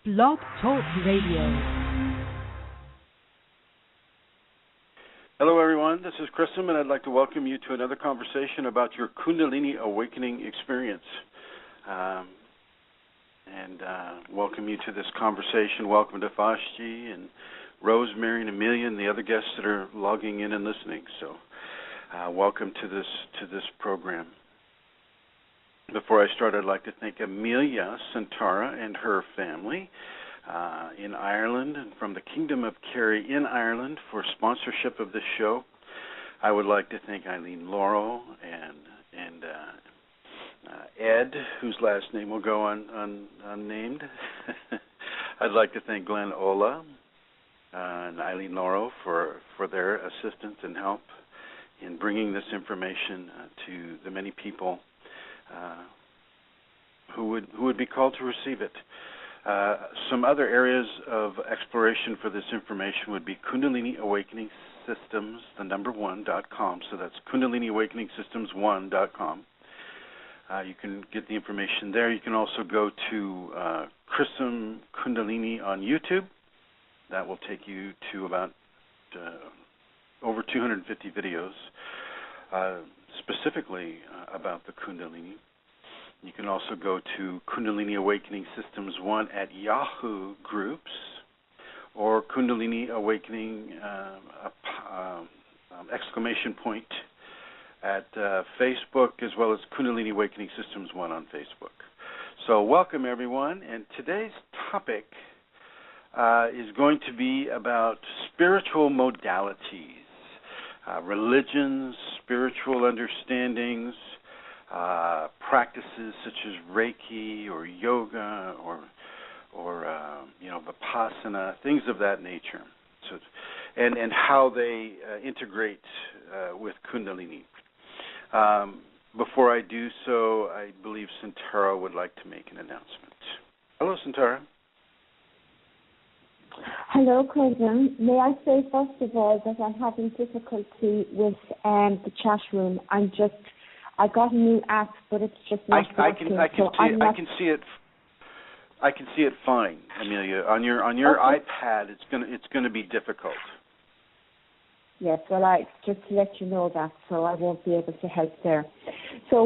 BlogTalk Radio. Hello everyone, this is Chrism, and I'd like to welcome you to another conversation about your Kundalini awakening experience. Welcome you to this conversation. Welcome to Vashti and Rosemary and Amelia and the other guests that are logging in and listening. So welcome to this program. Before I start, I'd like to thank Amelia Santara and her family in Ireland and from the Kingdom of Kerry in Ireland for sponsorship of this show. I would like to thank Eileen Laurel and Ed, whose last name will go unnamed. I'd like to thank Glenn Ola and Eileen Laurel for their assistance and help in bringing this information to the many people who would be called to receive it. Some other areas of exploration for this information would be Kundalini Awakening Systems, #1.com. So that's Kundalini Awakening Systems 1.com. You can get the information there. You can also go to Chrism Kundalini on YouTube. That will take you to about over 250 videos specifically about the Kundalini. You can also go to Kundalini Awakening Systems 1 at Yahoo Groups or Kundalini Awakening ! At Facebook, as well as Kundalini Awakening Systems 1 on Facebook. So welcome, everyone. And today's topic is going to be about spiritual modalities, religions, spiritual understandings, practices such as Reiki or yoga or Vipassana, things of that nature. So, and how they integrate with Kundalini. Before I do so, I believe Santara would like to make an announcement. Hello, Santara. Hello, Chrism. May I say first of all that I'm having difficulty with the chat room. I got a new app, but it's just not working. I can see it fine, Amelia. On your okay. iPad, it's gonna be difficult. Yes, well, just to let you know that, so I won't be able to help there. So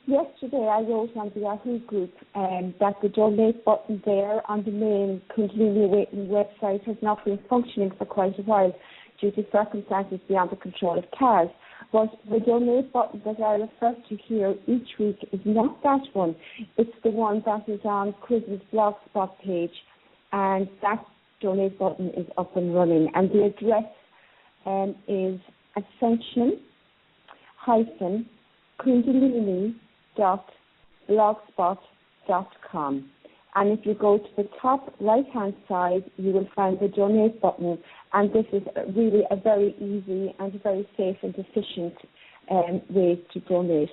yesterday I wrote on the Yahoo group that the donate button there on the main Kundalini Awakening website has not been functioning for quite a while due to circumstances beyond the control of CARS. But the donate button that I refer to here each week is not that one. It's the one that is on Chrism's Blogspot page, and that donate button is up and running. And the address is ascension-kundalini.blogspot.com. And if you go to the top right-hand side, you will find the donate button. And this is really a very easy and very safe and efficient way to donate.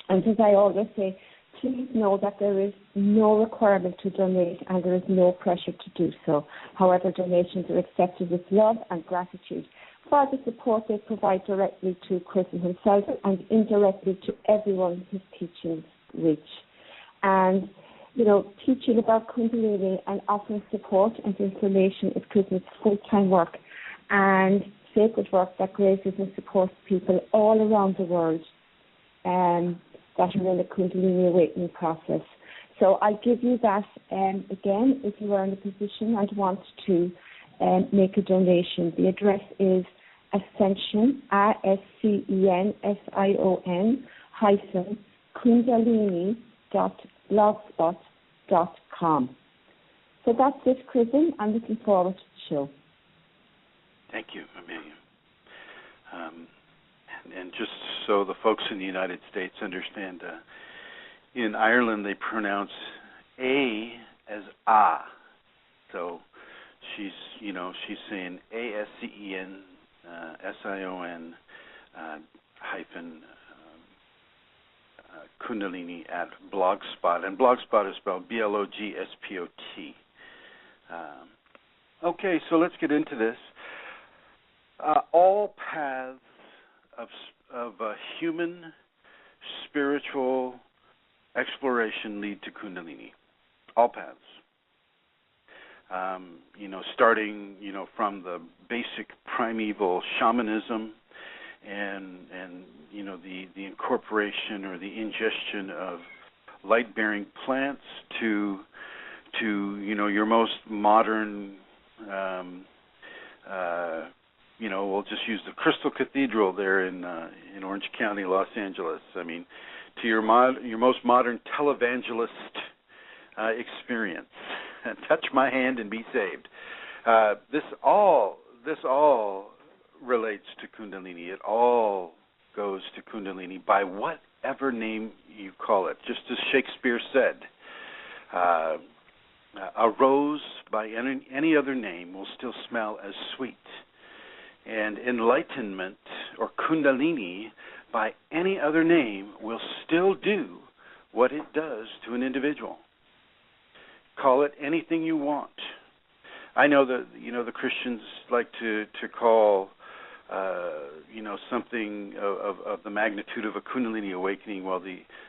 And as I always say, please know that there is no requirement to donate and there is no pressure to do so. However, donations are accepted with love and gratitude for the support they provide directly to Chrism himself and indirectly to everyone his teachings reach. And, teaching about Kundalini and offering support and information is Chrism's full-time work and sacred work that graces and supports people all around the world that are in the Kundalini awakening process. So I give you that again if you are in a position and want to make a donation. The address is ascension, ASCEN-Kundalini.blogspot.com. So that's it, Chrism. I'm looking forward to the show. Thank you, Amelia. And just so the folks in the United States understand, in Ireland they pronounce A as A. So she's saying ASCEN SION hyphen Kundalini at Blogspot. And Blogspot is spelled BLOGSPOT. Okay, so let's get into this. All paths of human spiritual exploration lead to Kundalini. All paths. starting, from the basic primeval shamanism and the incorporation or the ingestion of light-bearing plants to your most modern, we'll just use the Crystal Cathedral there in Orange County, Los Angeles. I mean, to your most modern televangelist experience. Touch my hand and be saved. This all relates to Kundalini. It all goes to Kundalini by whatever name you call it. Just as Shakespeare said, a rose by any other name will still smell as sweet. And enlightenment or Kundalini by any other name will still do what it does to an individual. Call it anything you want. I know that the Christians like to call something of the magnitude of a Kundalini awakening,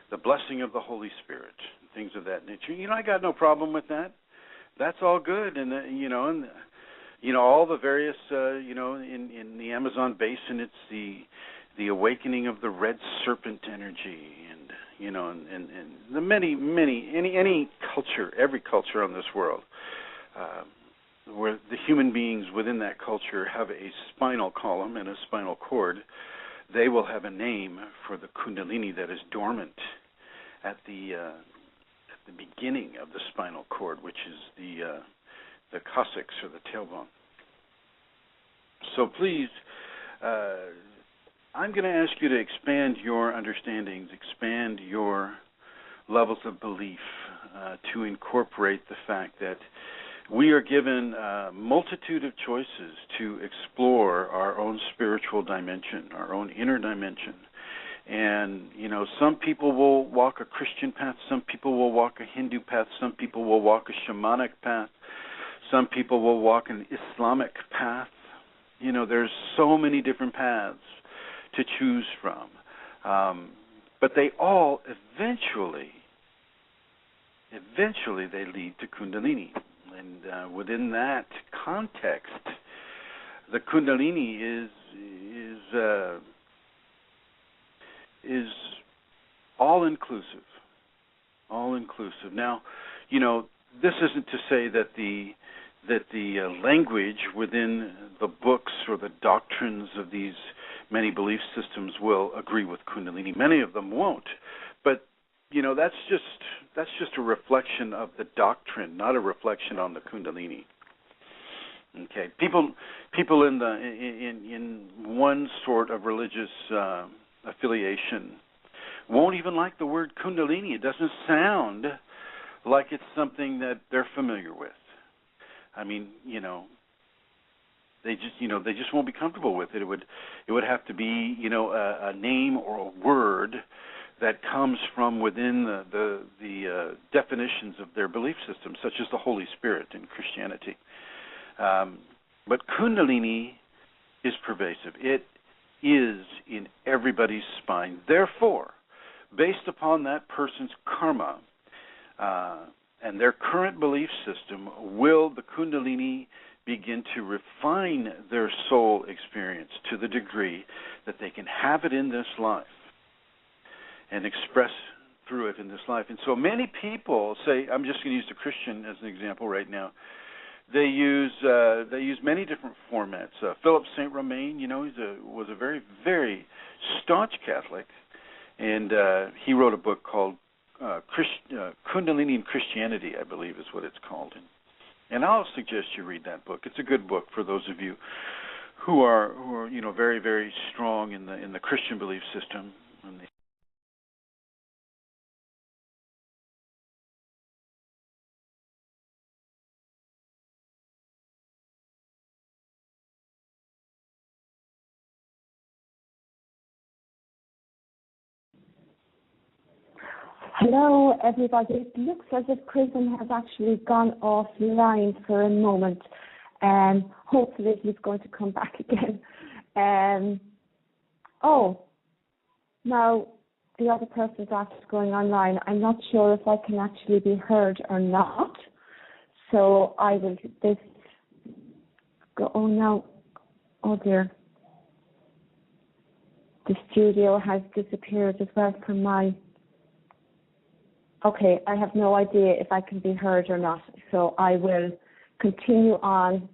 the blessing of the Holy Spirit, things of that nature. I got no problem with that. That's all good, and all the various in the Amazon basin, it's the awakening of the red serpent energy, and the any culture, every culture on this world, where the human beings within that culture have a spinal column and a spinal cord, they will have a name for the Kundalini that is dormant at the beginning of the spinal cord, which is the coccyx or the tailbone. So please, I'm going to ask you to expand your understandings, expand your levels of belief to incorporate the fact that we are given a multitude of choices to explore our own spiritual dimension, our own inner dimension. And, some people will walk a Christian path, some people will walk a Hindu path, some people will walk a shamanic path, some people will walk an Islamic path. There's so many different paths to choose from. But they all eventually they lead to Kundalini. And within that context, the Kundalini is all-inclusive. All-inclusive. Now, this isn't to say that the language within the books or the doctrines of these many belief systems will agree with Kundalini. Many of them won't. But, that's just a reflection of the doctrine, not a reflection on the Kundalini. Okay. People in one sort of religious affiliation won't even like the word Kundalini. It doesn't sound like it's something that they're familiar with. I mean, they just won't be comfortable with it. It would have to be, a name or a word that comes from within the definitions of their belief system, such as the Holy Spirit in Christianity. But Kundalini is pervasive. It is in everybody's spine. Therefore, based upon that person's karma and their current belief system, will the Kundalini begin to refine their soul experience to the degree that they can have it in this life and express through it in this life. And so many people say, I'm just going to use the Christian as an example right now. They use many different formats. Philip St. Romain, was a very, very staunch Catholic, and he wrote a book called Kundalini and Christianity, I believe is what it's called. And I'll suggest you read that book. It's a good book for those of you who are very, very strong in the Christian belief system. Hello, everybody. It looks as if Chrism has actually gone offline for a moment. Hopefully he's going to come back again. Now the other person's after going online. I'm not sure if I can actually be heard or not. So I will this go. Oh no! Oh dear! The studio has disappeared as well from my. Okay, I have no idea if I can be heard or not. So I will continue on,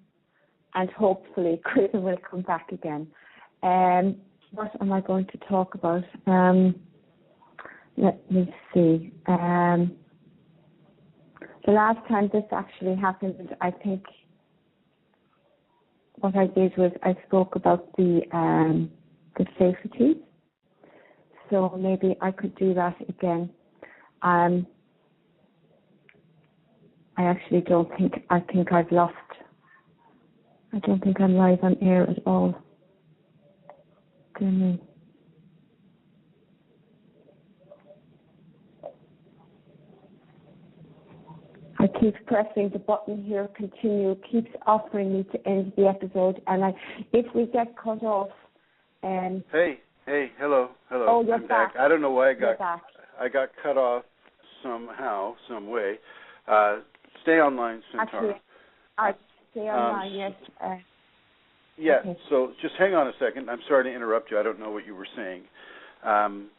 and hopefully Chrism will come back again. What am I going to talk about? Let me see. The last time this actually happened, I think what I did was I spoke about the safeties. So maybe I could do that again. I actually I think I've lost. I don't think I'm live on air at all. Dear me. I keep pressing the button here, continue, keeps offering me to end the episode, and if we get cut off, Hey, hello. Oh, you're I'm back. I don't know why I got cut off somehow, some way. Stay online, Centaur. Actually, I stay online, yes. Yeah, okay. So just hang on a second. I'm sorry to interrupt you. I don't know what you were saying. I'm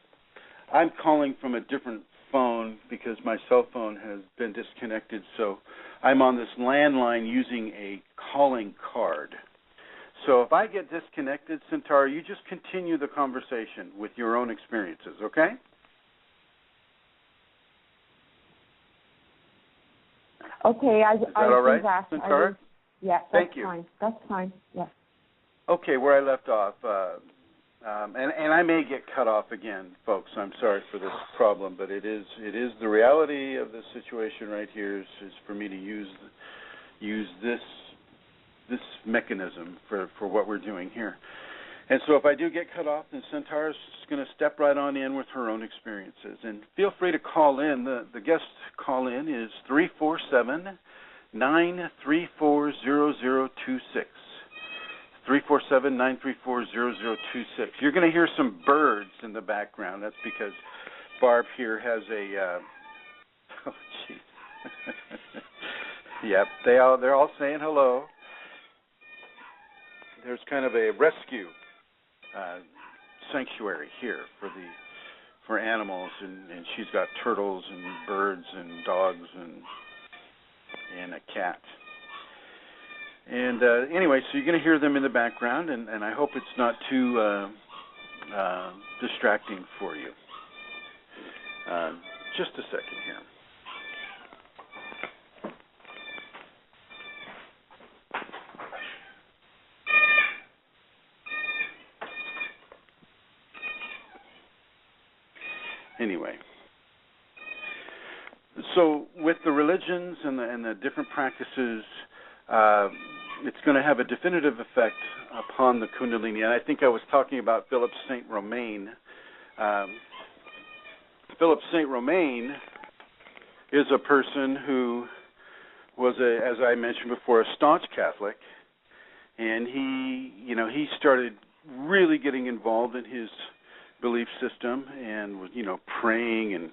calling from a different phone because my cell phone has been disconnected, so I'm on this landline using a calling card. So if I get disconnected, Centaur, you just continue the conversation with your own experiences, okay? Okay, Is that all right, do that. Centaur? Yeah, Thank you. Fine. That's fine. Yeah. Okay, where I left off, and I may get cut off again, folks. I'm sorry for this problem, but it is the reality of the situation right here is for me to use this mechanism for what we're doing here. And so if I do get cut off, then Centaur's going to step right on in with her own experiences. And feel free to call in. The guest call in is 347-934-0026. 347-934-0026. You're going to hear some birds in the background. That's because Barb here has a oh jeez. Yep, they're all saying hello. There's kind of a rescue sanctuary here for animals, and she's got turtles and birds and dogs and a cat. And anyway, so you're going to hear them in the background, and I hope it's not too distracting for you. Just a second here. Anyway, so with the religions and the different practices, it's going to have a definitive effect upon the Kundalini. And I think I was talking about Philip St. Romain. Philip St. Romain is a person who was, as I mentioned before, a staunch Catholic, and he started really getting involved in his belief system and was, praying and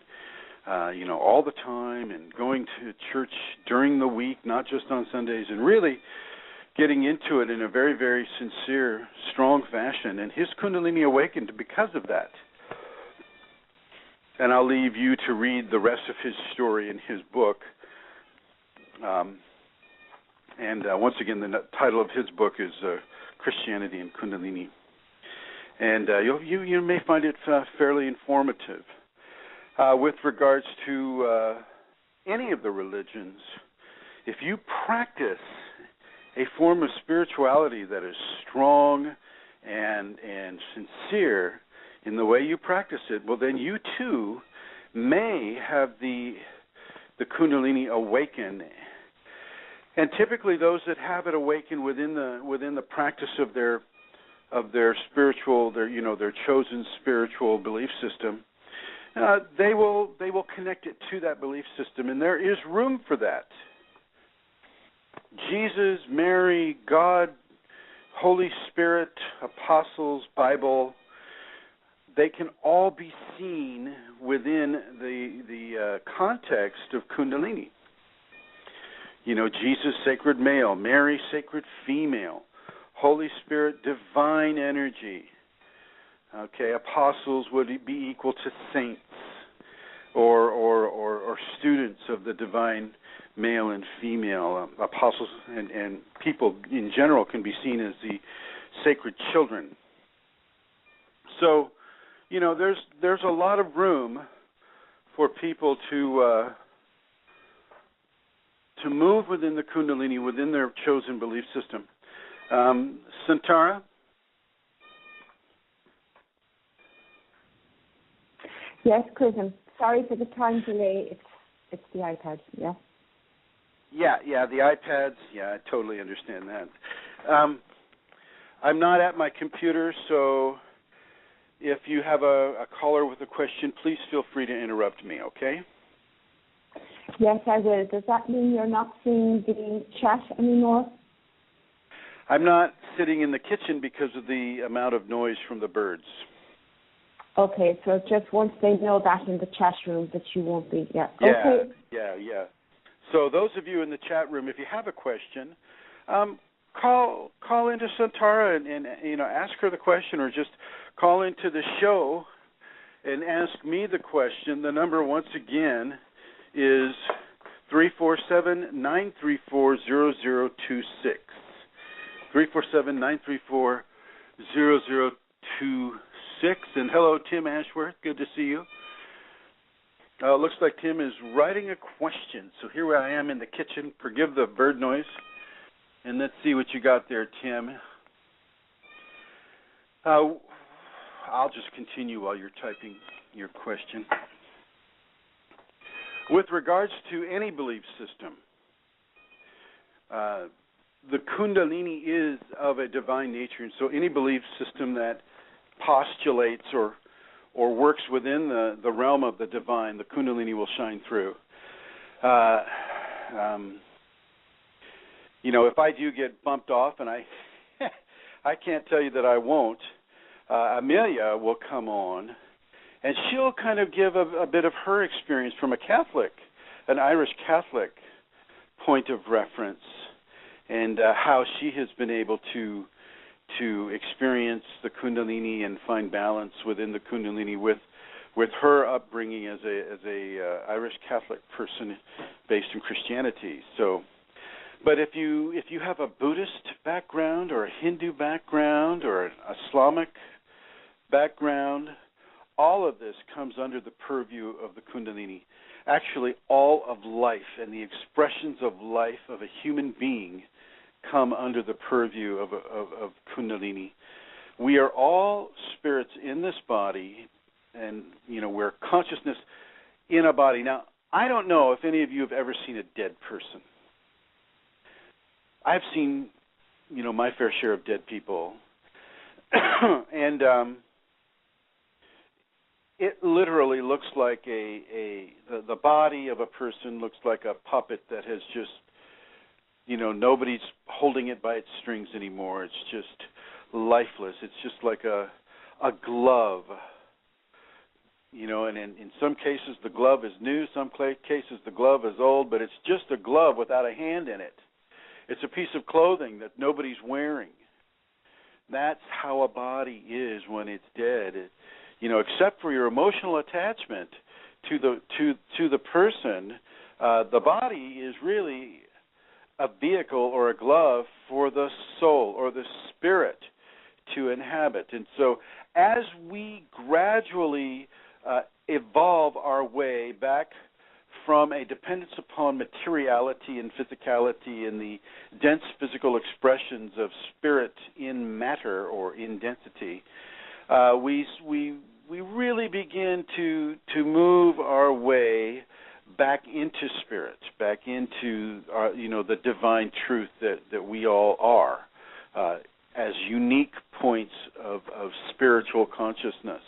all the time and going to church during the week, not just on Sundays, and really getting into it in a very, very sincere, strong fashion. And his Kundalini awakened because of that. And I'll leave you to read the rest of his story in his book. Once again, the title of his book is Christianity and Kundalini. And you may find it fairly informative. With regards to any of the religions, if you practice a form of spirituality that is strong and sincere in the way you practice it, well, then you too may have the Kundalini awaken. And typically, those that have it awaken within the practice of their spiritual, their chosen spiritual belief system, they will connect it to that belief system, and there is room for that. Jesus, Mary, God, Holy Spirit, apostles, Bible, they can all be seen within the context of Kundalini. Jesus, sacred male, Mary, sacred female, Holy Spirit, divine energy. Okay, apostles would be equal to saints or students of the divine male and female. Apostles and people in general can be seen as the sacred children. So, there's a lot of room for people to move within the Kundalini, within their chosen belief system. Santara? Yes, Chrism. Sorry for the time delay. It's the iPad, yeah? Yeah, the iPads. Yeah, I totally understand that. I'm not at my computer, so if you have a caller with a question, please feel free to interrupt me, okay? Yes, I will. Does that mean you're not seeing the chat anymore? I'm not sitting in the kitchen because of the amount of noise from the birds. Okay, so just once they know that in the chat room that you won't be, yeah. Yeah, Okay. yeah. So those of you in the chat room, if you have a question, call into Santara and ask her the question, or just call into the show and ask me the question. The number, once again, is 347-934-0026. 347-934-0026. And hello, Tim Ashworth. Good to see you. Looks like Tim is writing a question. So here I am in the kitchen. Forgive the bird noise. And let's see what you got there, Tim. I'll just continue while you're typing your question. With regards to any belief system, the Kundalini is of a divine nature, and so any belief system that postulates or works within the realm of the divine, the Kundalini will shine through. If I do get bumped off, and I can't tell you that I won't, Amelia will come on, and she'll kind of give a bit of her experience from an Irish Catholic point of reference, and how she has been able to experience the Kundalini and find balance within the Kundalini with her upbringing as a Irish Catholic person based in Christianity. So, but if you have a Buddhist background or a Hindu background or an Islamic background, all of this comes under the purview of the Kundalini. Actually, all of life and the expressions of life of a human being come under the purview of Kundalini. We are all spirits in this body, and we're consciousness in a body. Now, I don't know if any of you have ever seen a dead person. I've seen, my fair share of dead people, and it literally looks like the body of a person looks like a puppet that has just, nobody's holding it by its strings anymore. It's just lifeless. It's just like a glove, and in some cases the glove is new, some cases the glove is old, but it's just a glove without a hand in it. It's a piece of clothing that nobody's wearing. That's how a body is when it's dead. Except for your emotional attachment to the person, the body is really a vehicle or a glove for the soul or the spirit to inhabit. And so as we gradually evolve our way back from a dependence upon materiality and physicality and the dense physical expressions of spirit in matter or in density, we really begin to move our way back into spirit, back into our, the divine truth that we all are, as unique points of spiritual consciousness.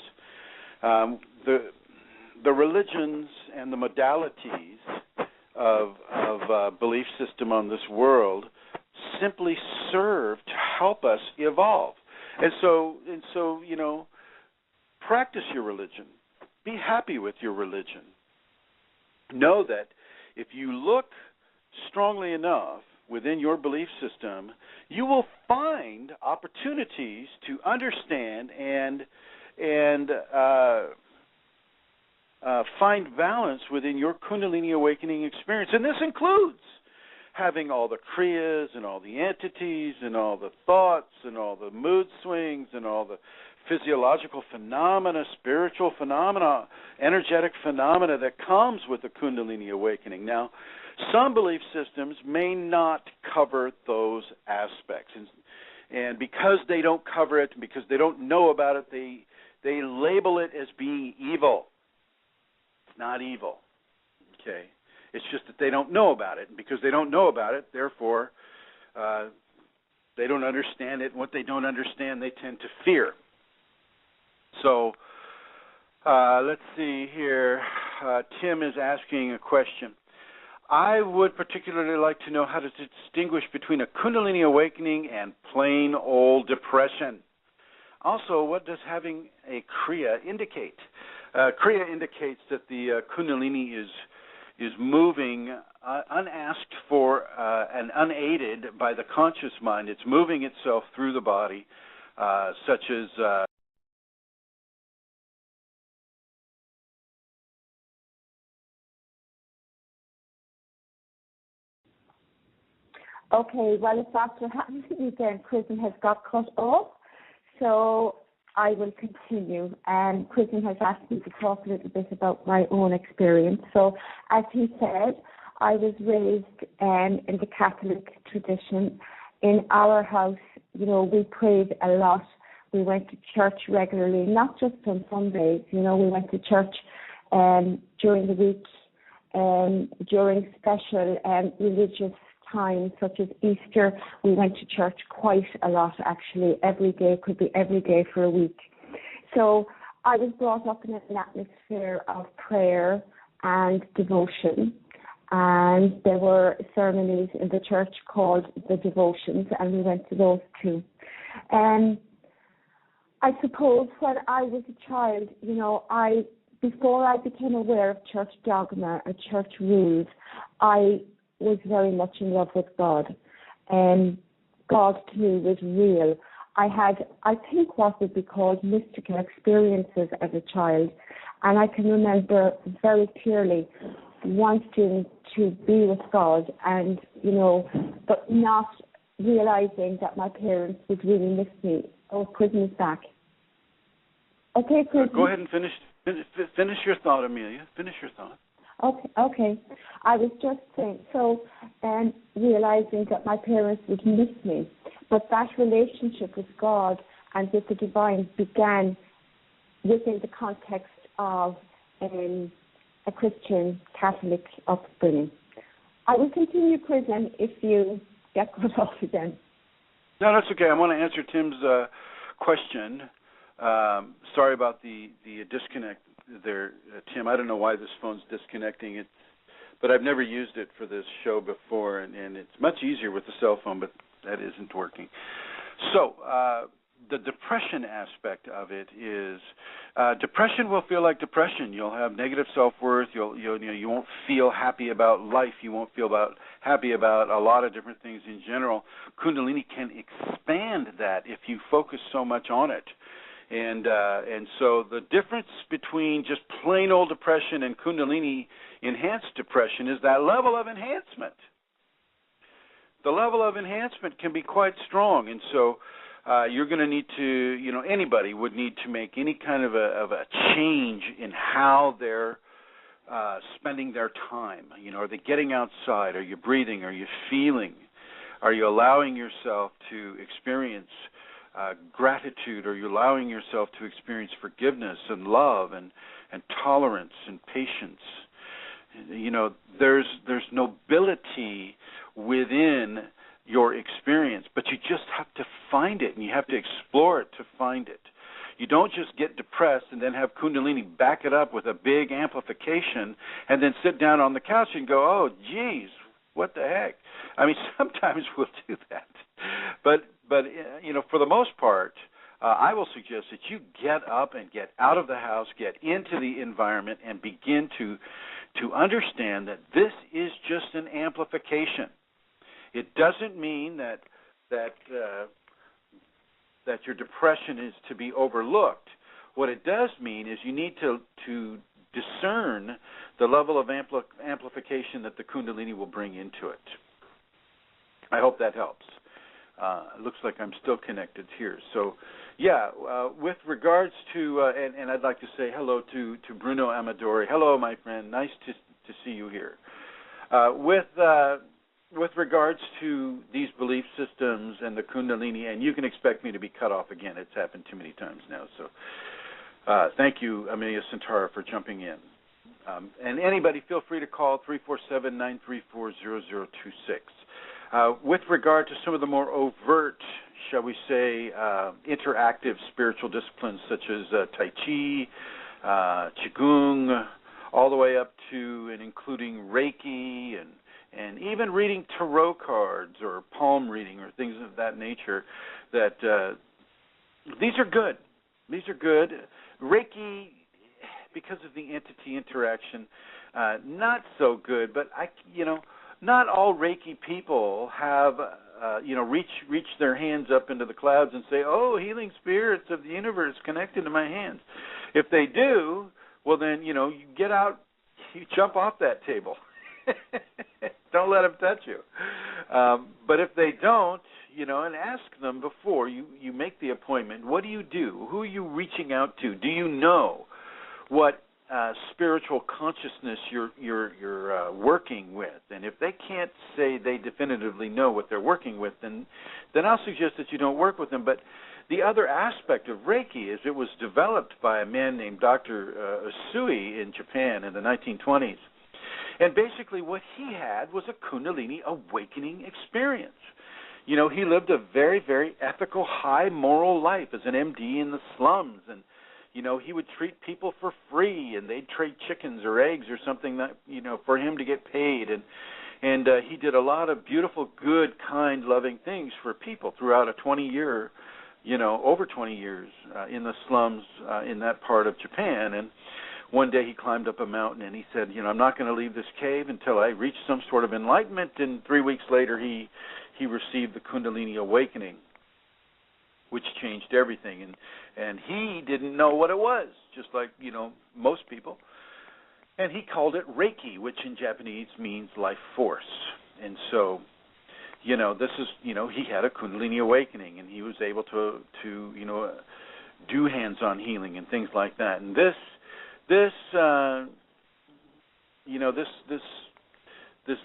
The religions and the modalities of belief system on this world simply serve to help us evolve. And so practice your religion. Be happy with your religion. Know that if you look strongly enough within your belief system, you will find opportunities to understand and find balance within your Kundalini awakening experience. And this includes having all the kriyas and all the entities and all the thoughts and all the mood swings and all the physiological phenomena, spiritual phenomena, energetic phenomena that comes with the Kundalini awakening. Now, some belief systems may not cover those aspects. And because they don't cover it, because they don't know about it, they label it as being evil. It's not evil, okay? It's just that they don't know about it. And because they don't know about it, therefore, they don't understand it. And what they don't understand, they tend to fear. So let's see here. Tim is asking a question. I would particularly like to know how to distinguish between a Kundalini awakening and plain old depression. Also, what does having a Kriya indicate? Kriya indicates that the Kundalini is moving unasked for and unaided by the conscious mind. It's moving itself through the body, such as Okay, well, if that's what happens to me, then Chrism has got cut off, so I will continue. And Chrism has asked me to talk a little bit about my own experience. So, as he said, I was raised in the Catholic tradition. In our house, you know, we prayed a lot. We went to church regularly, not just on Sundays. You know, we went to church during the week, during special religious times such as Easter. We went to church quite a lot, actually. Every day, could be every day for a week. So I was brought up in an atmosphere of prayer and devotion, and there were ceremonies in the church called the devotions, and we went to those too. And I suppose when I was a child, you know, before I became aware of church dogma and church rules, I was very much in love with God. And God to me was real. I had, I think, what would be called mystical experiences as a child. And I can remember very clearly wanting to be with God and, you know, but not realizing that my parents would really miss me. Oh, Chrism is back. Okay, Chrism. Go ahead and finish your thought, Amelia. Finish your thought. Okay. I was just saying, realizing that my parents would miss me, but that relationship with God and with the divine began within the context of a Christian Catholic upbringing. I will continue, Chrism, if you get cut off again. No, that's okay. I want to answer Tim's question. Sorry about the disconnect there, Tim. I don't know why this phone's disconnecting. But I've never used it for this show before, and it's much easier with the cell phone, but that isn't working. So the depression aspect of it is depression will feel like depression. You'll have negative self-worth. You won't feel happy about life. You won't feel happy about a lot of different things in general. Kundalini can expand that if you focus so much on it. And so the difference between just plain old depression and Kundalini enhanced depression is that level of enhancement. The level of enhancement can be quite strong, and so you're going to need to, anybody would need to make any kind of a change in how they're spending their time. Are they getting outside? Are you breathing? Are you feeling? Are you allowing yourself to experience gratitude? Are you allowing yourself to experience forgiveness and love and tolerance and patience? There's nobility within your experience, but you just have to find it, and you have to explore it to find it. You don't just get depressed and then have Kundalini back it up with a big amplification and then sit down on the couch and go, oh, geez, what the heck? I mean, sometimes we'll do that. But for the most part, I will suggest that you get up and get out of the house, get into the environment, and begin to to understand that this is just an amplification. It doesn't mean that your depression is to be overlooked. What it does mean is you need to discern the level of amplification that the Kundalini will bring into it. I hope that helps. It looks like I'm still connected here. So, yeah, with regards to, and I'd like to say hello to Bruno Amadori. Hello, my friend. Nice to see you here. With regards to these belief systems and the Kundalini, and you can expect me to be cut off again. It's happened too many times now. So thank you, Amelia Centara, for jumping in. And anybody, feel free to call 347-934-0026. With regard to some of the more overt, shall we say, interactive spiritual disciplines such as Tai Chi, Qigong, all the way up to and including Reiki and even reading tarot cards or palm reading or things of that nature, that these are good. These are good. Reiki, because of the entity interaction, not so good, but not all Reiki people have, reach their hands up into the clouds and say, oh, healing spirits of the universe connected to my hands. If they do, well then, you get out, you jump off that table. Don't let them touch you. But if they don't, and ask them before you make the appointment, what do you do? Who are you reaching out to? Do you know what spiritual consciousness you're working with? And if they can't say they definitively know what they're working with, then I'll suggest that you don't work with them. But the other aspect of Reiki is it was developed by a man named Dr. Usui in Japan in the 1920s. And basically what he had was a Kundalini awakening experience. He lived a very, very ethical, high moral life as an MD in the slums, and he would treat people for free, and they'd trade chickens or eggs or something that for him to get paid, and he did a lot of beautiful, good, kind, loving things for people throughout a 20-year, over 20 years in the slums in that part of Japan. And one day he climbed up a mountain and he said, I'm not going to leave this cave until I reach some sort of enlightenment. And 3 weeks later he received the Kundalini awakening, which changed everything. And he didn't know what it was, just like, most people. And he called it Reiki, which in Japanese means life force. And so, this is, he had a Kundalini awakening, and he was able to do hands-on healing and things like that. And this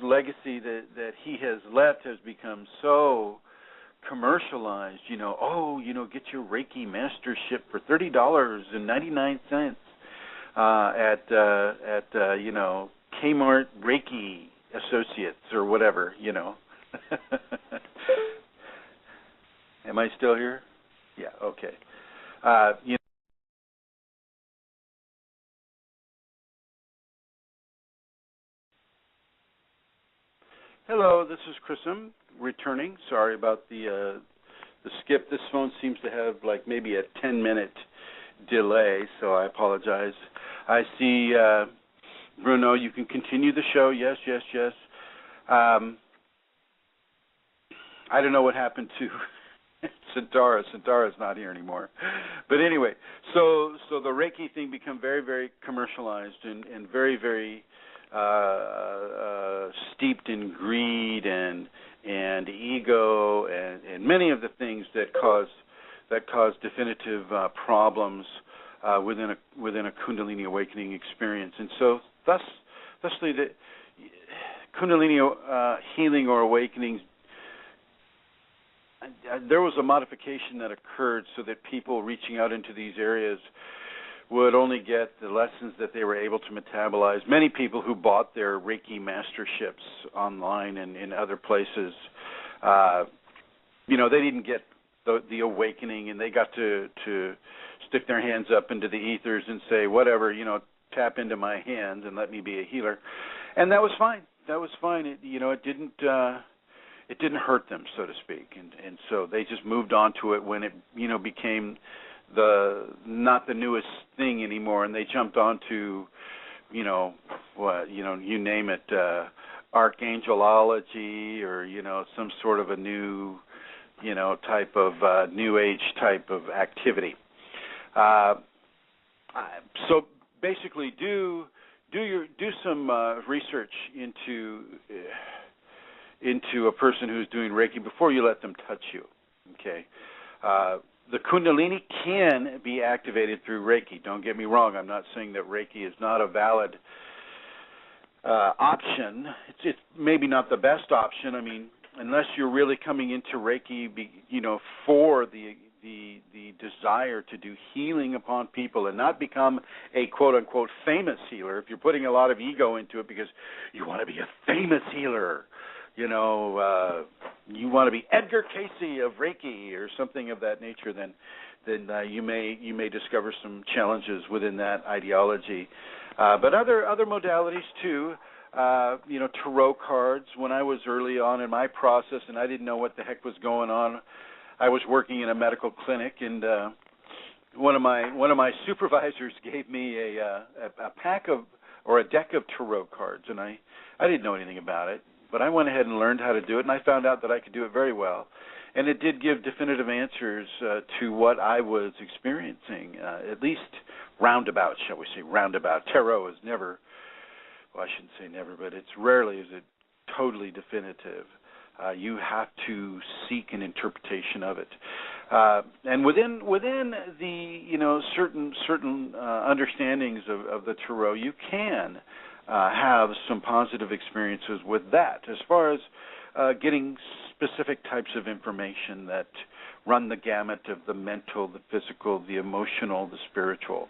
legacy that he has left has become so commercialized. Get your Reiki mastership for $30.99 at Kmart Reiki Associates or whatever. Am I still here? Yeah. Okay. Hello, this is Chrism returning. Sorry about the skip. This phone seems to have like maybe a 10-minute delay, so I apologize. I see, Bruno, you can continue the show. Yes. I don't know what happened to Centara. Centara's not here anymore. But anyway, so the Reiki thing became very, very commercialized and very, very steeped in greed and ego and many of the things that cause definitive problems within a Kundalini awakening experience. And so thusly the Kundalini healing or awakenings, there was a modification that occurred so that people reaching out into these areas would only get the lessons that they were able to metabolize. Many people who bought their Reiki masterships online and in other places, they didn't get the awakening, and they got to stick their hands up into the ethers and say, whatever, tap into my hands and let me be a healer. And that was fine. It didn't hurt them, so to speak. And so they just moved on to it when it, became not the newest thing anymore, and they jumped onto you name it, archangelology, or some sort of a new, type of new age type of activity. So basically, do some research into a person who's doing Reiki before you let them touch you. Okay. The Kundalini can be activated through Reiki. Don't get me wrong. I'm not saying that Reiki is not a valid option. It's maybe not the best option. I mean, unless you're really coming into Reiki, for the desire to do healing upon people and not become a quote-unquote famous healer. If you're putting a lot of ego into it because you want to be a famous healer, you want to be Edgar Casey of Reiki or something of that nature, then you may discover some challenges within that ideology. But other modalities too. Tarot cards. When I was early on in my process and I didn't know what the heck was going on, I was working in a medical clinic, and one of my supervisors gave me a pack of, or a deck of tarot cards, and I didn't know anything about it, but I went ahead and learned how to do it, and I found out that I could do it very well, and it did give definitive answers to what I was experiencing, at least roundabout, shall we say, roundabout. Tarot is never, well, I shouldn't say never, but it's rarely is it totally definitive. You have to seek an interpretation of it, and within the certain understandings of the tarot, you can have some positive experiences with that. As far as getting specific types of information that run the gamut of the mental, the physical, the emotional, the spiritual.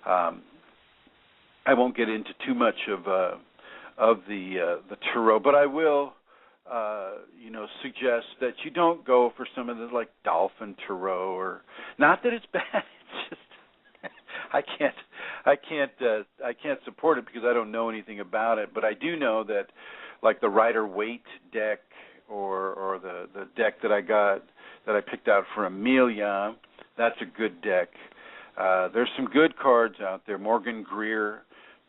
I won't get into too much of the tarot, but I will. Suggest that you don't go for some of the like dolphin tarot, or not that it's bad. It's just I can't support it because I don't know anything about it. But I do know that like the Rider-Waite deck or the deck that I picked out for Amelia, that's a good deck. There's some good cards out there. Morgan Greer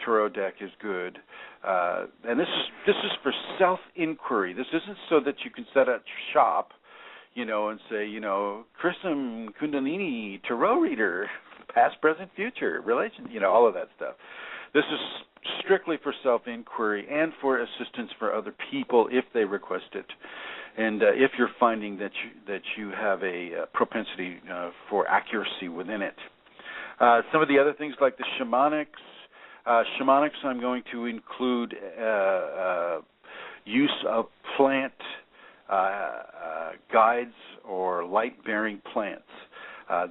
tarot deck is good. And this is for self-inquiry. This isn't so that you can set up shop, and say, Chrism, Kundalini, tarot reader, past, present, future, relation, all of that stuff. This is strictly for self-inquiry and for assistance for other people if they request it, and if you're finding that you have a propensity for accuracy within it. Some of the other things like the shamanics. Shamanics, I'm going to include use of plant guides or light-bearing plants.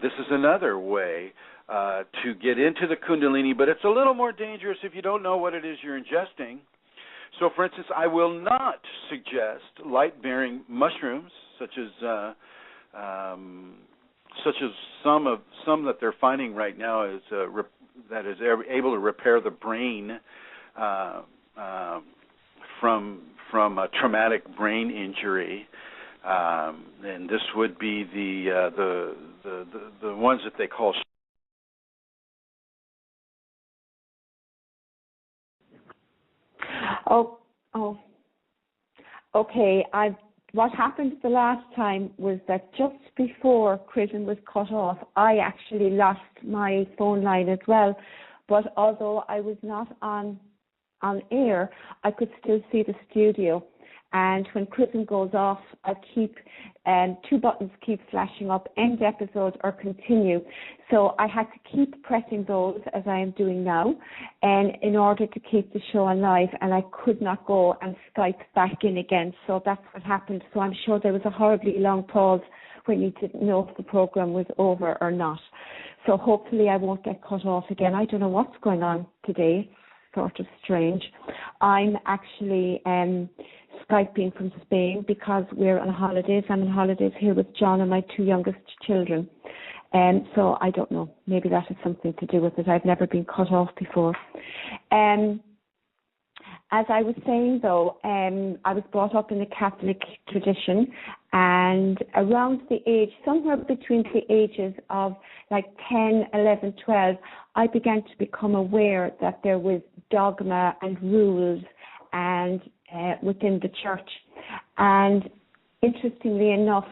This is another way to get into the Kundalini, but it's a little more dangerous if you don't know what it is you're ingesting. So, for instance, I will not suggest light-bearing mushrooms, such as some that they're finding right now is that is able to repair the brain from a traumatic brain injury, and this would be the ones that they call. Okay. What happened the last time was that just before Chrism was cut off, I actually lost my phone line as well. But although I was not on air, I could still see the studio. And when Chrism goes off, I keep two buttons keep flashing up: end episode or continue. So I had to keep pressing those as I am doing now, and in order to keep the show alive. And I could not go and Skype back in again. So that's what happened. So I'm sure there was a horribly long pause when you didn't know if the program was over or not. So hopefully I won't get cut off again. I don't know what's going on today. Sort of strange. I'm actually Skyping from Spain because we're on holidays. I'm on holidays here with John and my two youngest children. So I don't know. Maybe that has something to do with it. I've never been cut off before. As I was saying, though, I was brought up in the Catholic tradition, And around the age, somewhere between the ages of like 10, 11, 12, I began to become aware that there was dogma and rules and within the church. And interestingly enough,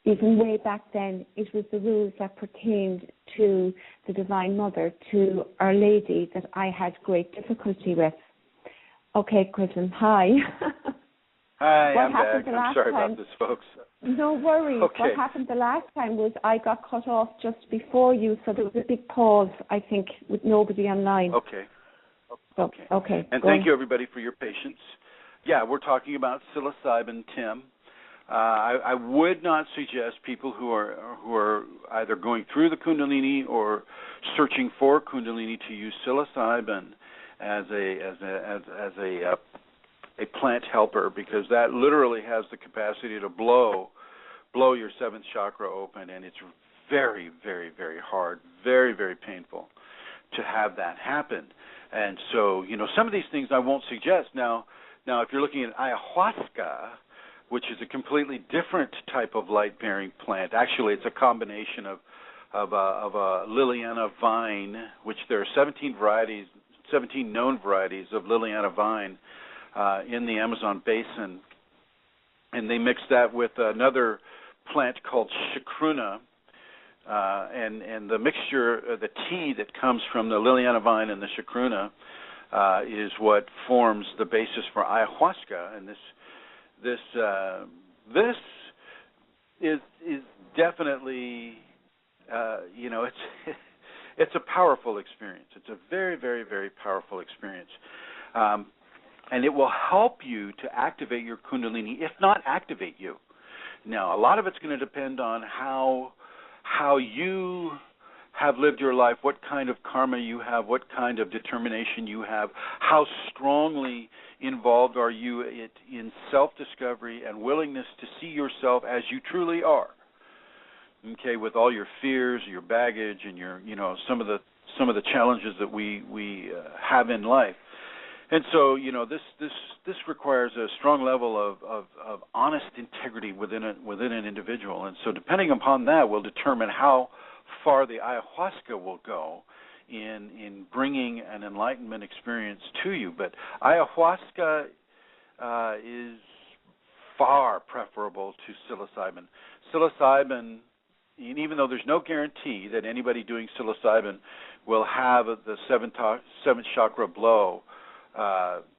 even way back then, it was the rules that pertained to the Divine Mother, to Our Lady, that I had great difficulty with. Okay, Chrism, hi. Hi, What I'm happened back. the I'm last sorry time? about this, folks. No worries. Okay. What happened the last time was I got cut off just before you, so there was a big pause, I think, with nobody online. Okay. So, okay. And thank you, everybody, for your patience. Yeah, we're talking about psilocybin, Tim. I would not suggest people who are either going through the Kundalini or searching for Kundalini to use psilocybin as a plant helper, because that literally has the capacity to blow your seventh chakra open, and it's very, very, very hard, very, very painful to have that happen. And so, some of these things I won't suggest. Now, if you're looking at ayahuasca, which is a completely different type of light-bearing plant. Actually, it's a combination of a Liliana vine, which there are 17 known varieties of Liliana vine in the Amazon basin, and they mix that with another plant called chacruna, and the mixture, the tea that comes from the Liliana vine and the chacruna is what forms the basis for ayahuasca. And this is definitely, it's a powerful experience. It's a very, very, very powerful experience. And it will help you to activate your Kundalini, if not activate you. Now, a lot of it's going to depend on how you have lived your life, what kind of karma you have, what kind of determination you have, how strongly involved are you in self-discovery and willingness to see yourself as you truly are. Okay, with all your fears, your baggage, and your some of the challenges that we have in life. And so, this requires a strong level of honest integrity within an individual. And so, depending upon that, will determine how far the ayahuasca will go in bringing an enlightenment experience to you. But ayahuasca is far preferable to psilocybin. Psilocybin, even though there's no guarantee that anybody doing psilocybin will have the seventh chakra blow,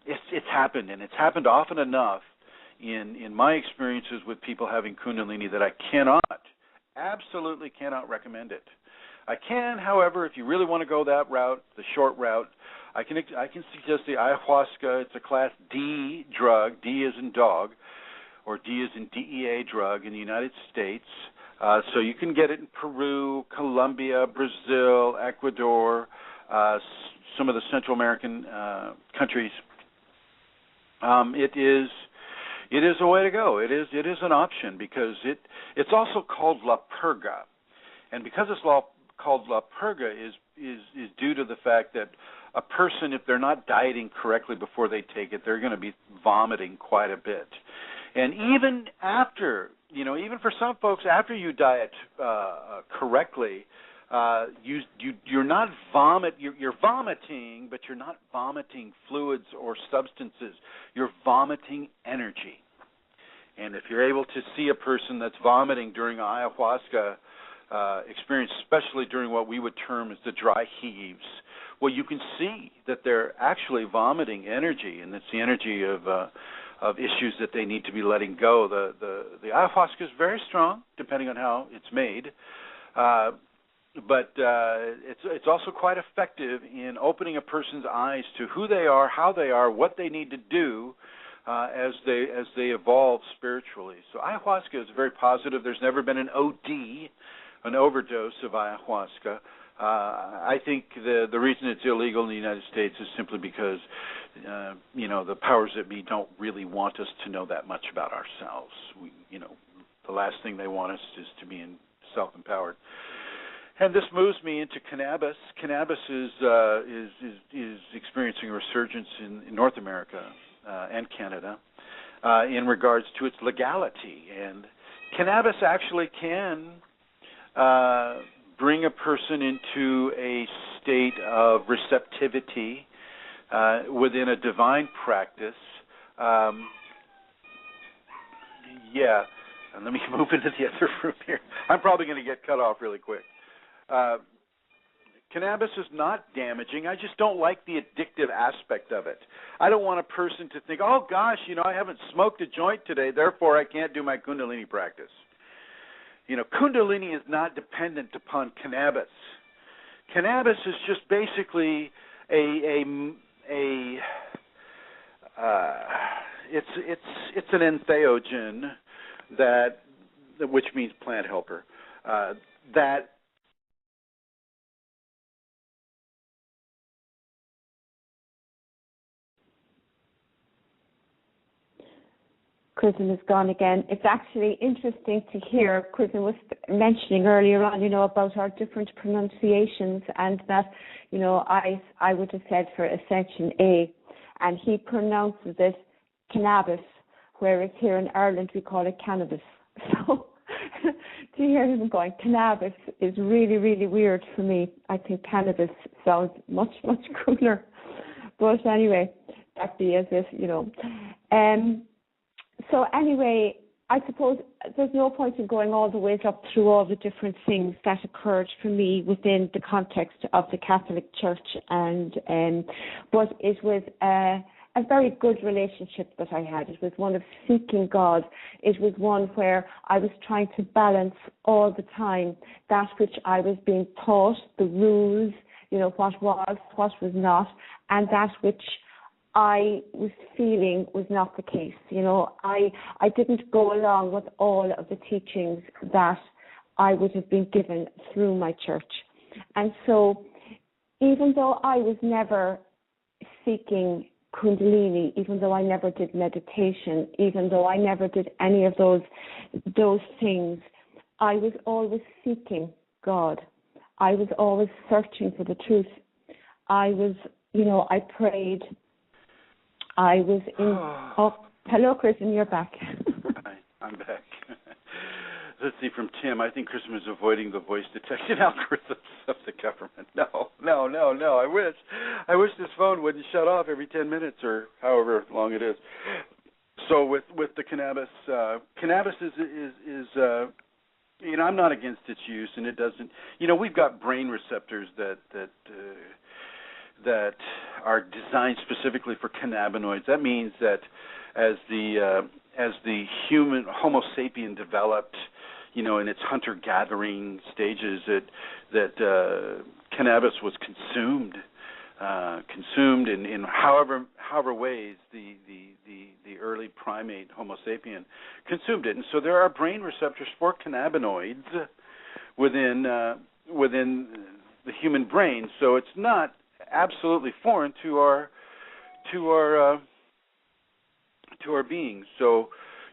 it's happened, and it's happened often enough in my experiences with people having Kundalini that I absolutely cannot recommend it. I can, however, if you really want to go that route, the short route, I can suggest the ayahuasca. It's a class D drug. D is in dog, or D is in DEA drug in the United States. So you can get it in Peru, Colombia, Brazil, Ecuador, some of the Central American countries. It is a way to go. It is an option, because it's also called La Purga, and because it's called La Purga is due to the fact that a person, if they're not dieting correctly before they take it, they're going to be vomiting quite a bit. And even after, even for some folks, after you diet correctly, you're not you're vomiting, but you're not vomiting fluids or substances. You're vomiting energy. And if you're able to see a person that's vomiting during ayahuasca experience, especially during what we would term as the dry heaves, well, you can see that they're actually vomiting energy, and it's the energy of issues that they need to be letting go. The ayahuasca is very strong, depending on how it's made, but it's also quite effective in opening a person's eyes to who they are, how they are, what they need to do as they evolve spiritually. So ayahuasca is very positive. There's never been an OD, an overdose of ayahuasca. I think the reason it's illegal in the United States is simply because the powers that be don't really want us to know that much about ourselves. The last thing they want us is to be self-empowered. And this moves me into cannabis. Cannabis is experiencing a resurgence in North America and Canada in regards to its legality. And cannabis actually can bring a person into a state of receptivity within a divine practice. And let me move into the other room here. I'm probably going to get cut off really quick. Cannabis is not damaging. I just don't like the addictive aspect of it. I don't want a person to think, oh, gosh, I haven't smoked a joint today, therefore I can't do my Kundalini practice. Kundalini is not dependent upon cannabis. Cannabis is just basically it's an entheogen which means plant helper, that Chrism is gone again. It's actually interesting to hear. Chrism was mentioning earlier on, about our different pronunciations, and that, I would have said for Ascension A, and he pronounces it cannabis, whereas here in Ireland we call it cannabis. So to hear him going cannabis is really, really weird for me. I think cannabis sounds much, much cooler. But anyway, that be as if, So anyway, I suppose there's no point in going all the way up through all the different things that occurred for me within the context of the Catholic Church, but it was a very good relationship that I had. It was one of seeking God. It was one where I was trying to balance all the time that which I was being taught, the rules, what was not, and that which I was feeling was not the case. I didn't go along with all of the teachings that I would have been given through my church. And so even though I was never seeking Kundalini, even though I never did meditation, even though I never did any of those things, I was always seeking God. I was always searching for the truth. I was, I prayed. I was in... hello, Chrism, you're back. Hi, I'm back. Let's see, from Tim, I think Chrism is avoiding the voice detection algorithms of the government. No, I wish this phone wouldn't shut off every 10 minutes or however long it is. So with the cannabis, cannabis is I'm not against its use, and it doesn't, we've got brain receptors that are designed specifically for cannabinoids. That means that as the human Homo sapien developed, in its hunter-gathering stages, that cannabis was consumed in however ways the early primate Homo sapien consumed it. And so there are brain receptors for cannabinoids within the human brain. So it's not absolutely foreign to our being. So,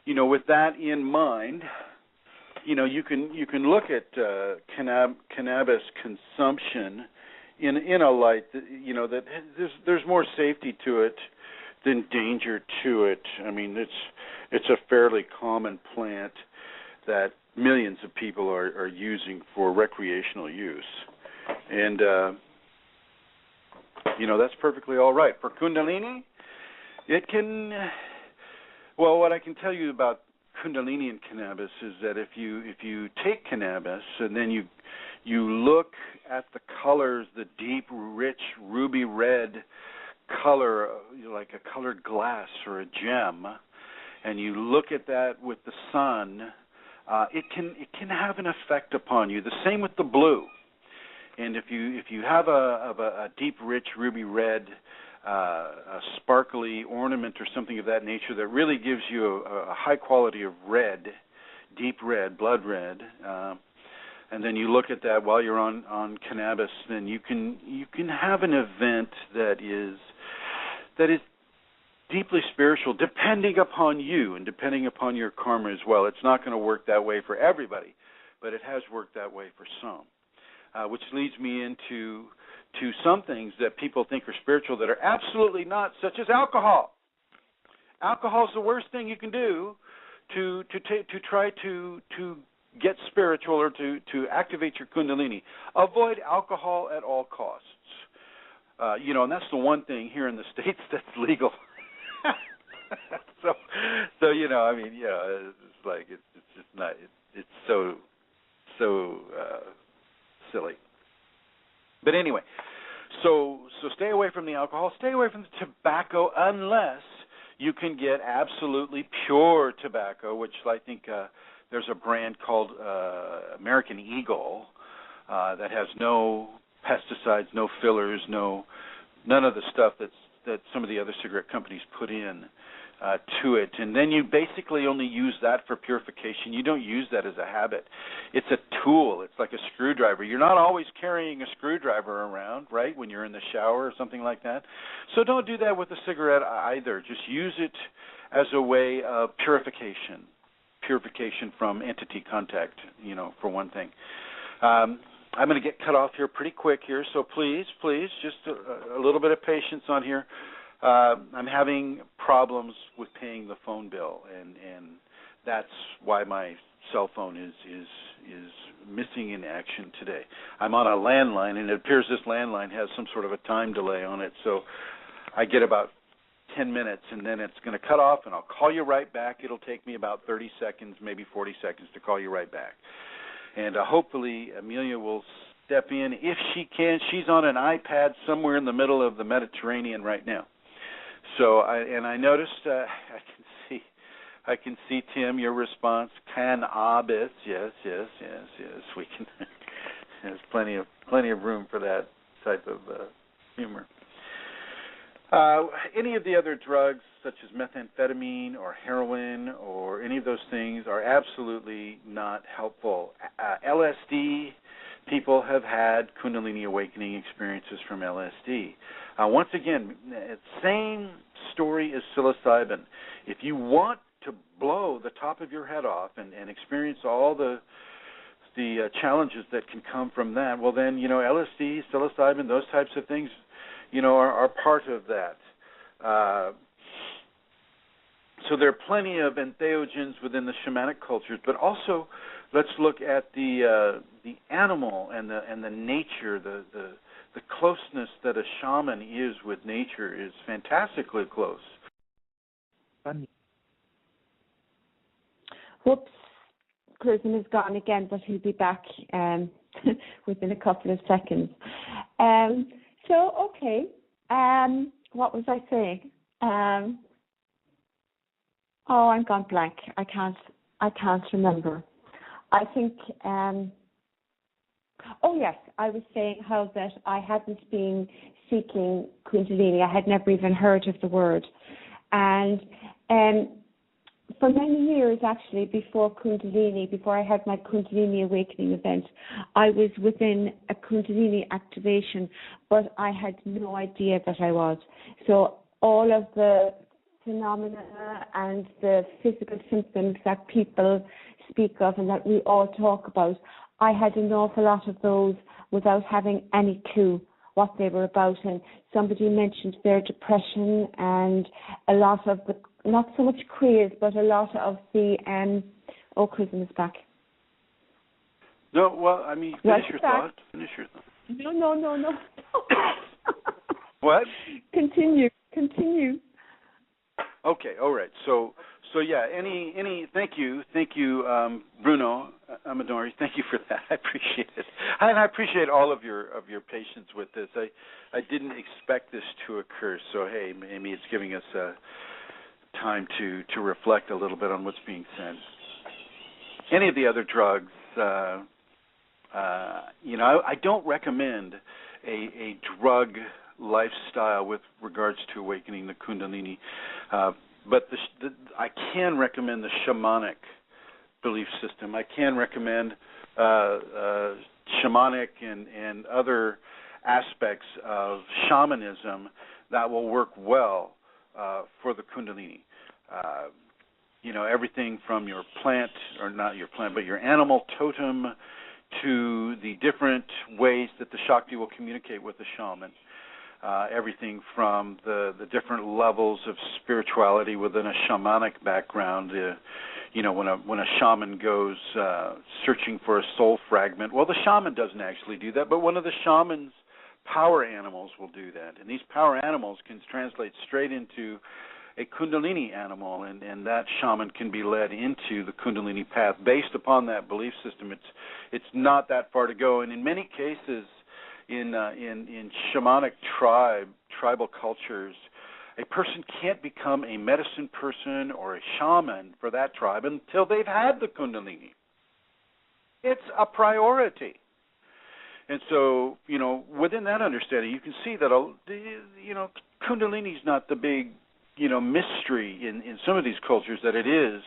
with that in mind, you can look at cannabis consumption in a light that that there's more safety to it than danger to it. I mean, it's a fairly common plant that millions of people are using for recreational use, and that's perfectly all right. For Kundalini, it can, what I can tell you about Kundalini and cannabis is that if you take cannabis and then you look at the colors, the deep, rich, ruby red color, like a colored glass or a gem, and you look at that with the sun, it can have an effect upon you. The same with the blue. And if you have a deep, rich, ruby red, a sparkly ornament or something of that nature that really gives you a high quality of red, deep red, blood red, and then you look at that while you're on cannabis, then you can have an event that is deeply spiritual, depending upon you and depending upon your karma as well. It's not going to work that way for everybody, but it has worked that way for some. Which leads me into some things that people think are spiritual that are absolutely not, such as alcohol. Alcohol is the worst thing you can do to try to get spiritual or to activate your Kundalini, avoid alcohol at all costs. And that's the one thing here in the States that's legal. so it's like it's just not. It's so silly. But anyway, so stay away from the alcohol. Stay away from the tobacco unless you can get absolutely pure tobacco, which I think there's a brand called American Eagle that has no pesticides, no fillers, none of the stuff that some of the other cigarette companies put in to it. And then you basically only use that for purification. You don't use that as a habit. It's a tool. It's like a screwdriver. You're not always carrying a screwdriver around, right, when you're in the shower or something like that. So don't do that with a cigarette either. Just use it as a way of purification from entity contact, for one thing. I'm going to get cut off here pretty quick here, so please, just a little bit of patience on here. I'm having problems with paying the phone bill, and that's why my cell phone is missing in action today. I'm on a landline, and it appears this landline has some sort of a time delay on it, so I get about 10 minutes, and then it's going to cut off, and I'll call you right back. It'll take me about 30 seconds, maybe 40 seconds to call you right back. And hopefully Amelia will step in if she can. She's on an iPad somewhere in the middle of the Mediterranean right now. So I noticed I can see Tim, your response, cannabis. Yes. We can. There's plenty of room for that type of humor. Any of the other drugs, such as methamphetamine or heroin or any of those things, are absolutely not helpful. LSD, people have had Kundalini awakening experiences from LSD. Once again, same story as psilocybin. If you want to blow the top of your head off and experience all the challenges that can come from that, well then, LSD, psilocybin, those types of things, are part of that. So there are plenty of entheogens within the shamanic cultures, but also let's look at the animal and the nature, the closeness that a shaman is with nature is fantastically close. Whoops, Chrism is gone again, but he'll be back within a couple of seconds. Okay. What was I saying? I'm gone blank. I can't remember. I think. Yes, I was saying how that I hadn't been seeking Kundalini. I had never even heard of the word, and for many years, actually, before Kundalini, before I had my Kundalini awakening event, I was within a Kundalini activation, but I had no idea that I was. So all of the phenomena and the physical symptoms that people speak of and that we all talk about, I had an awful lot of those without having any clue what they were about. And somebody mentioned their depression and a lot of the, not so much craze, but a lot of the, Chrism is back. No, well, I mean, finish your thought. No. What? Continue. Okay, all right. So yeah. Any? Thank you, Bruno Amadori. Thank you for that. I appreciate it, and I appreciate all of your patience with this. I didn't expect this to occur. So hey, maybe it's giving us time to reflect a little bit on what's being said. Any of the other drugs, I don't recommend a drug lifestyle with regards to awakening the Kundalini, but I can recommend the shamanic belief system. I can recommend shamanic and other aspects of shamanism that will work well for the Kundalini. Everything from your plant, or not your plant, but your animal totem, to the different ways that the Shakti will communicate with the shaman. Everything from the different levels of spirituality within a shamanic background, when a shaman goes searching for a soul fragment. Well, the shaman doesn't actually do that, but one of the shaman's power animals will do that. And these power animals can translate straight into a Kundalini animal, and that shaman can be led into the Kundalini path based upon that belief system. It's not that far to go, and in many cases, in shamanic tribal cultures, a person can't become a medicine person or a shaman for that tribe until they've had the Kundalini. It's a priority. And so, within that understanding, you can see that, Kundalini is not the big, mystery in some of these cultures that it is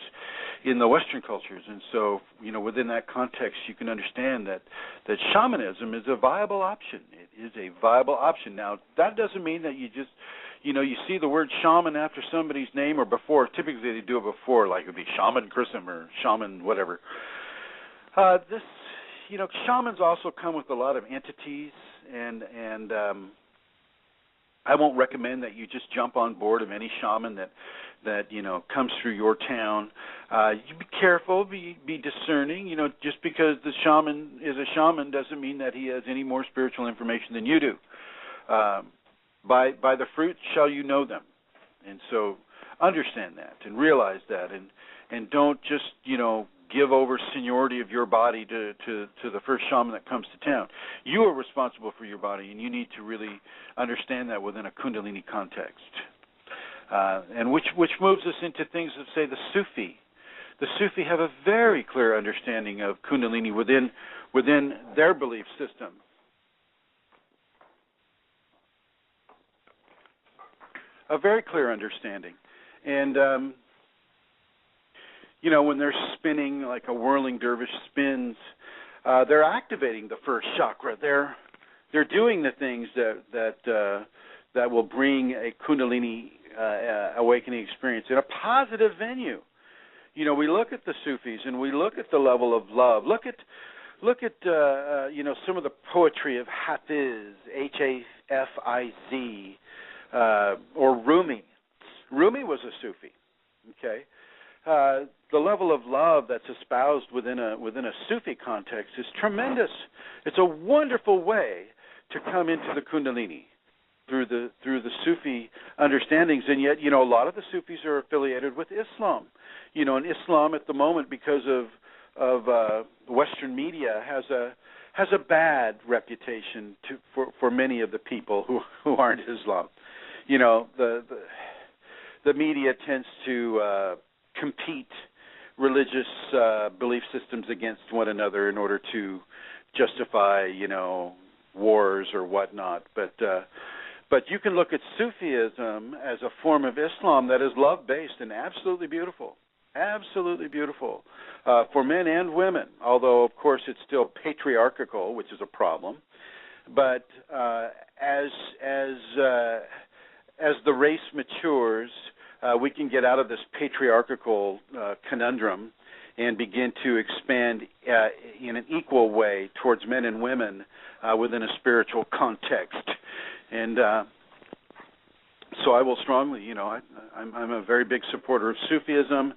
in the Western cultures. And so, within that context, you can understand that shamanism is a viable option. It is a viable option. Now, that doesn't mean that you just, you see the word shaman after somebody's name or before. Typically, they do it before, like it would be Shaman Chrism or Shaman whatever. Shamans also come with a lot of entities, and I won't recommend that you just jump on board of any shaman that comes through your town. You be careful, be discerning. Just because the shaman is a shaman doesn't mean that he has any more spiritual information than you do. By the fruit shall you know them, and so understand that and realize that, and don't just give over seniority of your body to the first shaman that comes to town. You are responsible for your body, and you need to really understand that within a Kundalini context. And which moves us into things of, say, the Sufi. The Sufi have a very clear understanding of Kundalini within their belief system. A very clear understanding. And when they're spinning like a whirling dervish spins, they're activating the first chakra. They're doing the things that will bring a Kundalini awakening experience in a positive venue. We look at the Sufis and we look at the level of love. Look at some of the poetry of Hafiz, Hafiz, or Rumi. Rumi was a Sufi. Okay. The level of love that's espoused within a Sufi context is tremendous. It's a wonderful way to come into the Kundalini through the Sufi understandings, and yet a lot of the Sufis are affiliated with Islam. And Islam at the moment, because of Western media, has a bad reputation for many of the people who aren't Islam. The media tends to compete religious belief systems against one another in order to justify, wars or whatnot. But you can look at Sufism as a form of Islam that is love-based and absolutely beautiful for men and women. Although, of course, it's still patriarchal, which is a problem. But as the race matures, we can get out of this patriarchal conundrum and begin to expand in an equal way towards men and women within a spiritual context. And so I will strongly, I'm a very big supporter of Sufism.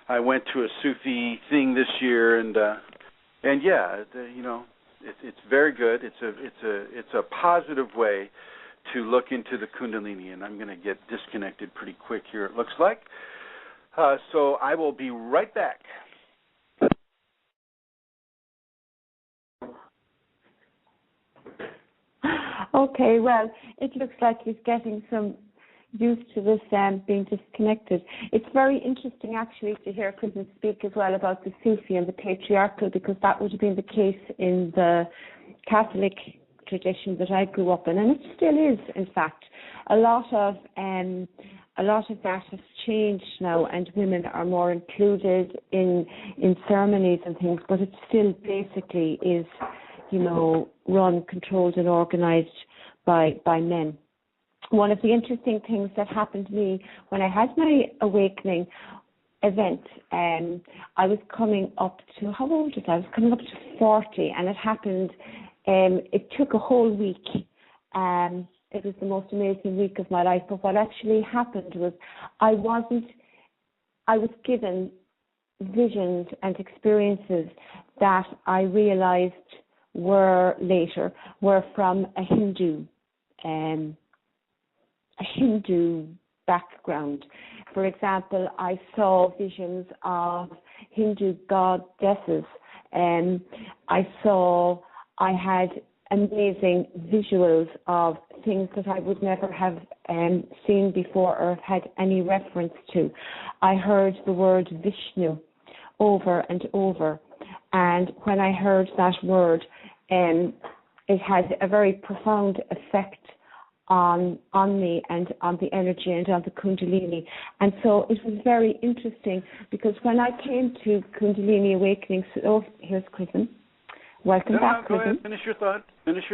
I went to a Sufi thing this year, and yeah, it's very good. It's a positive way to look into the Kundalini, and I'm going to get disconnected pretty quick here, it looks like. So I will be right back. Okay, well, it looks like he's getting some used to this being disconnected. It's very interesting, actually, to hear Chrism speak as well about the Sufi and the patriarchal, because that would have been the case in the Catholic tradition that I grew up in, and it still is, in fact. A lot of that has changed now, and women are more included in ceremonies and things, but it still basically is, run, controlled and organised by men. One of the interesting things that happened to me when I had my awakening event, I was coming up to, how old was I? I was coming up to 40, and it happened. It took a whole week. It was the most amazing week of my life. But what actually happened was I was given visions and experiences that I realized were from a Hindu background. For example, I saw visions of Hindu goddesses, and I had amazing visuals of things that I would never have seen before or have had any reference to. I heard the word Vishnu over and over, and when I heard that word, it had a very profound effect on me and on the energy and on the Kundalini. And so it was very interesting, because when I came to Kundalini Awakening, here's Chrism. Welcome back, go Chrism. ahead. Finish your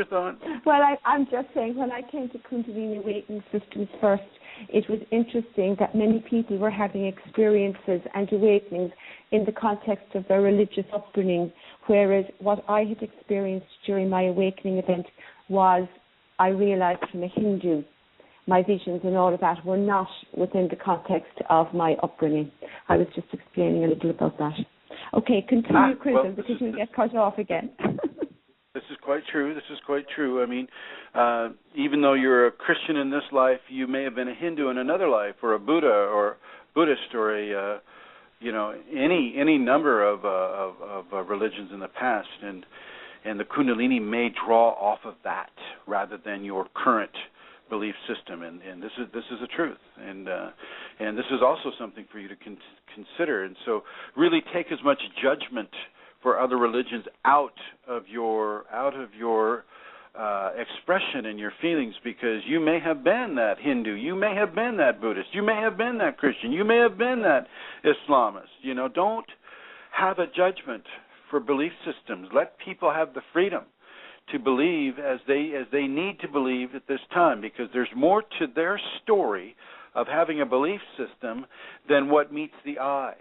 thought. Well, I'm just saying, when I came to Kundalini Awakening Systems first, it was interesting that many people were having experiences and awakenings in the context of their religious upbringing, whereas what I had experienced during my awakening event was, I realized from a Hindu, my visions and all of that were not within the context of my upbringing. I was just explaining a little about that. Okay, continue, Chrism, because you'll get cut off again. This is quite true. I mean, even though you're a Christian in this life, you may have been a Hindu in another life, or a Buddha, or Buddhist, or a any number of religions in the past, and the Kundalini may draw off of that rather than your current belief system, and this is a truth, and this is also something for you to consider. And so, really take as much judgment for other religions out of your expression and your feelings, because you may have been that Hindu, you may have been that Buddhist, you may have been that Christian, you may have been that Islamist. Don't have a judgment for belief systems. Let people have the freedom to believe as they need to believe at this time, because there's more to their story of having a belief system than what meets the eye.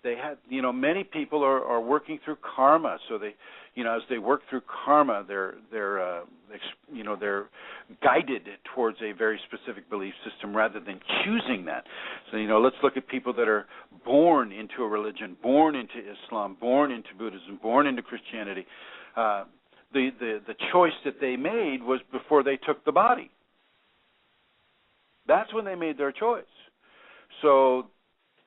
They had, many people are working through karma, so they, as they work through karma, they're guided towards a very specific belief system rather than choosing that. So, let's look at people that are born into a religion, born into Islam, born into Buddhism, born into Christianity. The choice that they made was before they took the body. That's when they made their choice. So,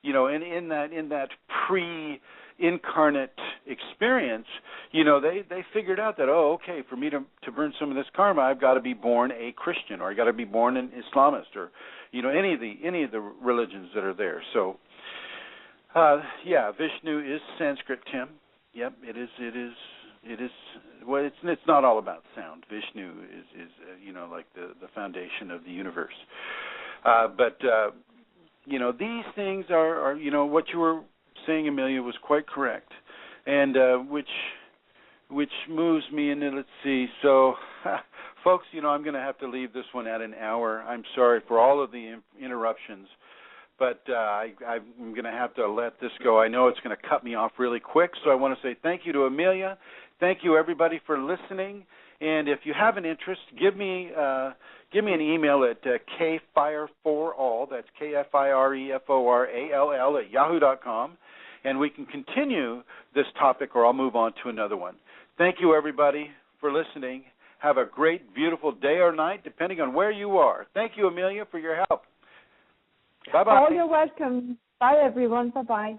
in that pre-incarnate experience, they figured out that, okay, for me to burn some of this karma, I've got to be born a Christian, or I got to be born an Islamist, or any of the religions that are there. So, Vishnu is Sanskrit, Tim. Yep, it is. Well, it's not all about sound. Vishnu is like the foundation of the universe. But these things are what you were saying, Amelia, was quite correct, and which moves me into, let's see. So, folks, I'm going to have to leave this one at an hour. I'm sorry for all of the interruptions, but I'm going to have to let this go. I know it's going to cut me off really quick, so I want to say thank you to Amelia. Thank you, everybody, for listening. And if you have an interest, give me an email at kfireforall, that's KFIREFORALL at yahoo.com, and we can continue this topic, or I'll move on to another one. Thank you, everybody, for listening. Have a great, beautiful day or night, depending on where you are. Thank you, Amelia, for your help. Bye-bye. Oh, you're welcome. Bye, everyone. Bye-bye.